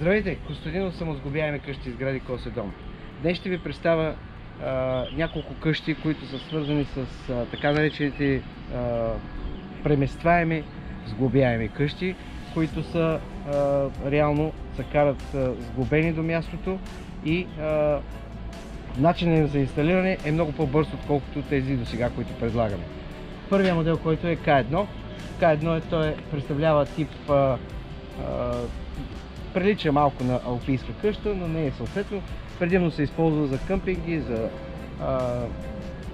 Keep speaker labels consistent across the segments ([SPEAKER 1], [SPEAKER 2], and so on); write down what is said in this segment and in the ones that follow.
[SPEAKER 1] Здравейте, Костадинов съм от Сглобяеми къщи и сгради Коседом. Днес ще ви представя няколко къщи, които са свързани с така наречените преместваеми сглобяеми къщи, които са реално се карат сглобени до мястото и начинът им за инсталиране е много по-бърз, отколкото тези до сега, които предлагаме. Първият модел, който е К1. К1 той представлява тип прилича малко на алпийска къща, но не е съответно. Предимно се използва за къмпинги, за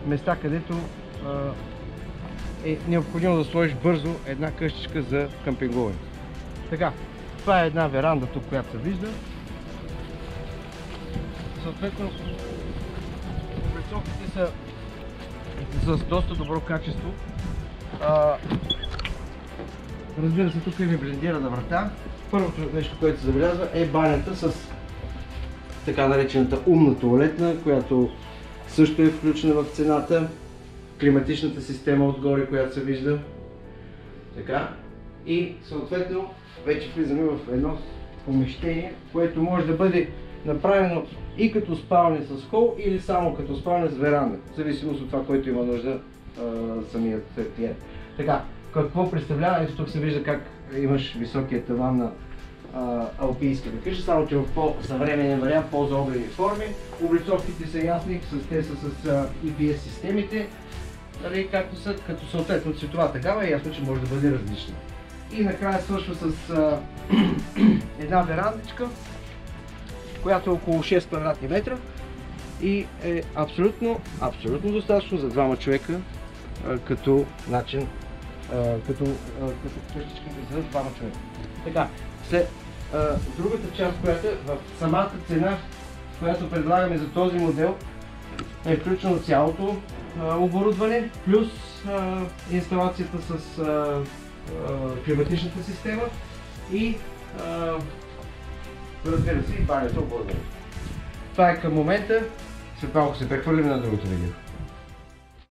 [SPEAKER 1] места, където е необходимо да сложиш бързо една къщичка за къмпингуване. Така, това е една веранда тук, която се вижда. Съответно, облицовките са с доста добро качество. Разбира се, тук има блиндирана врата. Първото нещо, което се забелязва, е банята с така наречената умна тоалетна, която също е включена в цената. Климатичната система отгоре, която се вижда. Така. И съответно вече влизаме в едно помещение, което може да бъде направено и като спалня с хол, или само като спалня с веранда, в зависимост от това, което има нужда самият клиент. Така, какво представлява? Ето тук се вижда как имаш високия таван на алпийската къща, само че в по-съвременен вариант, по-заобрени форми. Облицовките са ясни, те са с EPS системите, нали, както са, като съответно цветовата гама е ясно, че може да бъде различна. И накрая свършва с една верандичка, която е около 6 квадратни метра и е абсолютно достатъчно за двама човека като начин, като къщичка за двама човека. Така, другата част, която е в самата цена, която предлагаме за този модел, е включено цялото оборудване, плюс инсталацията с климатичната система и разбира се и банята оборудване. Това е към момента, след малко се прехвърлим на другото видео.